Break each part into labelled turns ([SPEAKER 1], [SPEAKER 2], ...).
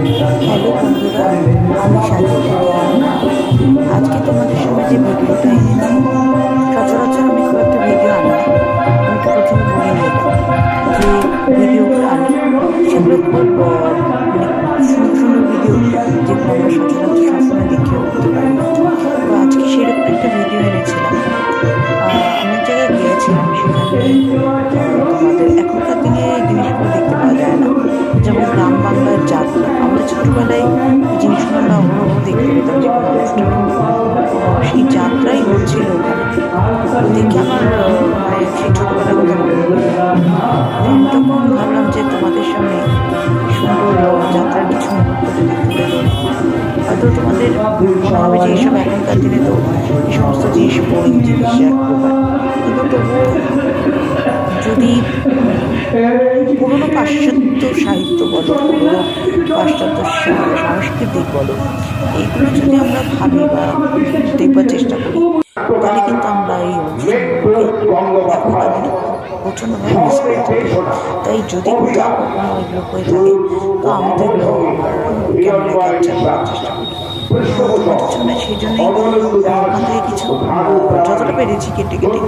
[SPEAKER 1] Hello বন্ধুরা, আমি সাজিদা। আজকে তোমাদের সামনে যে ভিডিওটা এনেছি, সচরাচর আমি খুব একটা ভিডিও আনি না। আমি একটু প্রথমে বলে নিলাম যে ভিডিওগুলো আনি সেগুলো খুব সুন্দর সুন্দর ভিডিও, যেগুলো আমরা সচরাচর সবসময় দেখিও করতে পারি না। তো আজকে সেরকম একটা ভিডিও এনেছিলাম। আমি এক জায়গায় গিয়েছিলাম, সেখানে তোমাদের এখনকার দিনে এই জিনিসগুলো দেখতে পাওয়া যায় না, যেমন গ্রাম বাংলার যাত্রা। আমরা ছোটোবেলায় এই জিনিসগুলো আমরা অহরহ দেখতে পেতাম যে কোনো অনুষ্ঠানে, সেই যাত্রাই হচ্ছিল ওখানে। তো দেখে আমার সেই ছোটোবেলার কথা মনে পড়ল। আমি তখন ভাবলাম যে তোমাদের সামনে সুন্দর যাত্রার কিছু মুহূর্ত যদি তুলে ধরি, হয়তো তোমাদের মনে হবে যে এইসব এখনকার দিনে তো এই সমস্ত জিনিস বোরিং জিনিস এক প্রকার, কিন্তু তবুও যদি পুরোনো পাশ্চাত্য সাহিত্য বলো, পুরোনো পাশ্চাত্য সংস্কৃতি বলো, এইগুলো যদি আমরা ভাবি বা দেখবার চেষ্টা করি, তাহলে কিন্তু আমরা এই অনুষ্ঠানগুলোকে এখনকার দিনে প্রচণ্ডভাবে মিস করে থাকি। তাই যদি কোথাও কখনো এগুলো হয়ে থাকে, তো আমি তো এগুলো ক্যামেরা ক্যাপচার করার চেষ্টা করি। সেই জন্যই ওখান থেকে কিছু যতটা পেরেছি কেটে কেটে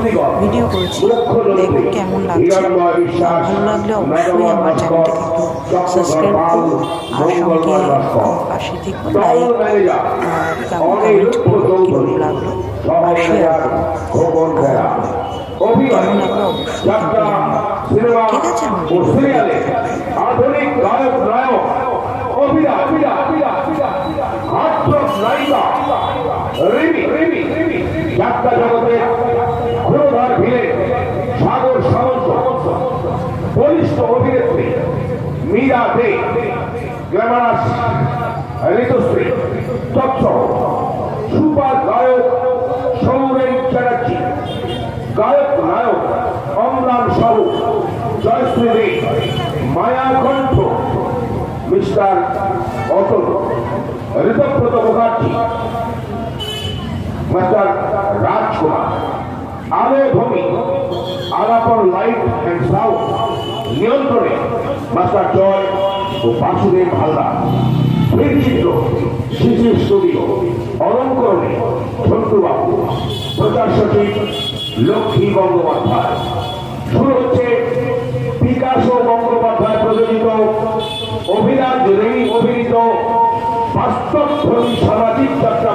[SPEAKER 1] ভিডিও করেছি। দেখো কেমন লাগছে। ভালো লাগলে অবশ্যই আমার চ্যানেলটাকে একটু সাবস্ক্রাইব করো, আর সঙ্গে পাশে থেকে লাইক কেমন কমেন্ট করো, কীরকম লাগলো, আর শেয়ার করো। কেমন লাগলো অবশ্যই কিন্তু ঠিক আছে।
[SPEAKER 2] যাত্রা জগতের ঘোরধার ভিড়ে সাগর সামন্ত বলিষ্ঠ অভিনেত্রী মীরা দে, গ্ল্যামারাস ঋতুশ্রী, তথ্য সুপার গায়ক সৌরেন চ্যাটার্জি, গায়ক নায়ক অম্লান সাহু, জয়শ্রী দে, মায়া কণ্ঠ, মিস্টার অতুল, ঋতব্রত মুখার্জি, মাস্টার রাজকুমার, আলো ভূমি, আলাপন লাইট অ্যান্ড সাউন্ড নিয়ন্ত্রণে মাস্টার জয় ও বাসুদেব হালদার, চিত্র শিশির স্টুডিও, অলঙ্করণে ঝন্টুবাবু, প্রচার সচিব লক্ষ্মী গঙ্গোপাধ্যায়। শুরু হচ্ছে বিকাশ গঙ্গোপাধ্যায় প্রযোজিত অভিরাজ রেণী অভিনীত বাস্তবধর্মী সামাজিক যাত্রা